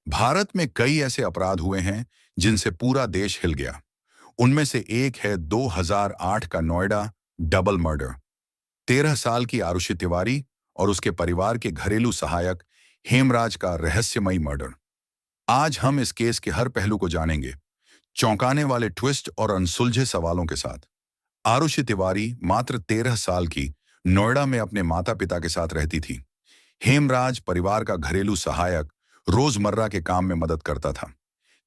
भारत में कई ऐसे अपराध हुए हैं जिनसे पूरा देश हिल गया। उनमें से एक है 2008 का नोएडा डबल मर्डर। 13 साल की आरुषि तिवारी और उसके परिवार के घरेलू सहायक हेमराज का रहस्यमयी मर्डर। आज हम इस केस के हर पहलू को जानेंगे, चौंकाने वाले ट्विस्ट और अनसुलझे सवालों के साथ। आरुषि तिवारी मात्र 13 साल की नोएडा में अपने माता पिता के साथ रहती थी। हेमराज परिवार का घरेलू सहायक रोजमर्रा के काम में मदद करता था।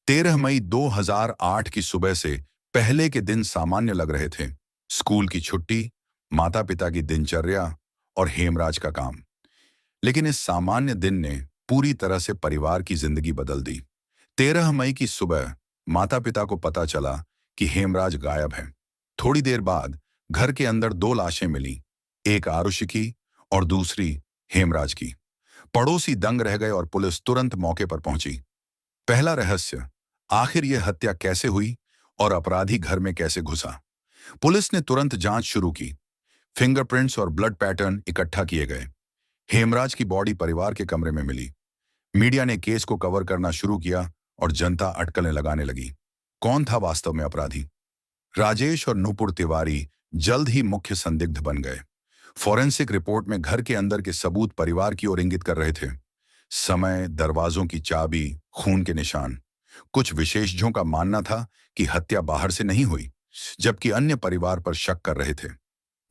13 मई 2008 की सुबह से पहले के दिन सामान्य लग रहे थे। स्कूल की छुट्टी, माता पिता की दिनचर्या और हेमराज का काम। लेकिन इस सामान्य दिन ने पूरी तरह से परिवार की जिंदगी बदल दी। 13 मई की सुबह माता पिता को पता चला कि हेमराज गायब है। थोड़ी देर बाद घर के अंदर दो लाशें मिली, एक आरुषि की और दूसरी हेमराज की। पड़ोसी दंग रह गए और पुलिस तुरंत मौके पर पहुंची। पहला रहस्य, आखिर यह हत्या कैसे हुई और अपराधी घर में कैसे घुसा? पुलिस ने तुरंत जांच शुरू की। फिंगरप्रिंट्स और ब्लड पैटर्न इकट्ठा किए गए। हेमराज की बॉडी परिवार के कमरे में मिली। मीडिया ने केस को कवर करना शुरू किया और जनता अटकलें लगाने लगी। कौन था वास्तव में अपराधी? राजेश और नूपुर तिवारी जल्द ही मुख्य संदिग्ध बन गए। फॉरेंसिक रिपोर्ट में घर के अंदर के सबूत परिवार की ओर इंगित कर रहे थे। समय, दरवाजों की चाबी, खून के निशान। कुछ विशेषज्ञों का मानना था कि हत्या बाहर से नहीं हुई, जबकि अन्य परिवार पर शक कर रहे थे।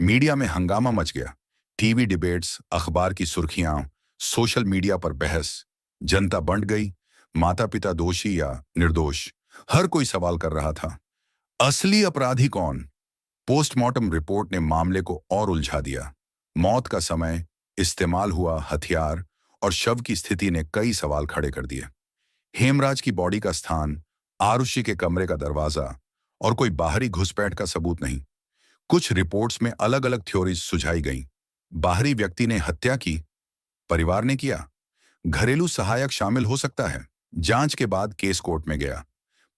मीडिया में हंगामा मच गया। टीवी डिबेट्स, अखबार की सुर्खियां, सोशल मीडिया पर बहस। जनता बंट गई। माता पिता दोषी या निर्दोष, हर कोई सवाल कर रहा था। असली अपराधी कौन? पोस्टमार्टम रिपोर्ट ने मामले को और उलझा दिया। मौत का समय, इस्तेमाल हुआ हथियार और शव की स्थिति ने कई सवाल खड़े कर दिए। हेमराज की बॉडी का स्थान, आरुषि के कमरे का दरवाजा और कोई बाहरी घुसपैठ का सबूत नहीं। कुछ रिपोर्ट्स में अलग अलग थ्योरीज सुझाई गईं। बाहरी व्यक्ति ने हत्या की, परिवार ने किया, घरेलू सहायक शामिल हो सकता है। जांच के बाद केस कोर्ट में गया।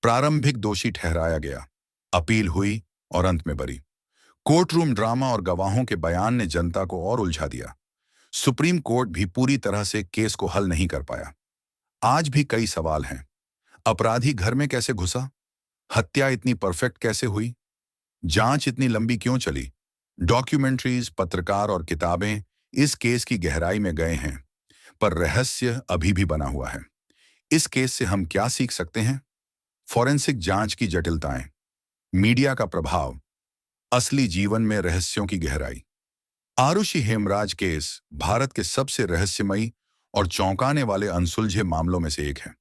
प्रारंभिक दोषी ठहराया गया, अपील हुई और अंत में बरी। कोर्ट रूम ड्रामा और गवाहों के बयान ने जनता को और उलझा दिया। सुप्रीम कोर्ट भी पूरी तरह से केस को हल नहीं कर पाया। आज भी कई सवाल हैं। अपराधी घर में कैसे घुसा? हत्या इतनी परफेक्ट कैसे हुई? जांच इतनी लंबी क्यों चली? डॉक्यूमेंट्रीज, पत्रकार और किताबें इस केस की गहराई में गए हैं, पर रहस्य अभी भी बना हुआ है। इस केस से हम क्या सीख सकते हैं? फॉरेंसिक जांच की जटिलताएं, मीडिया का प्रभाव, असली जीवन में रहस्यों की गहराई। आरुषि हेमराज केस भारत के सबसे रहस्यमयी और चौंकाने वाले अनसुलझे मामलों में से एक है।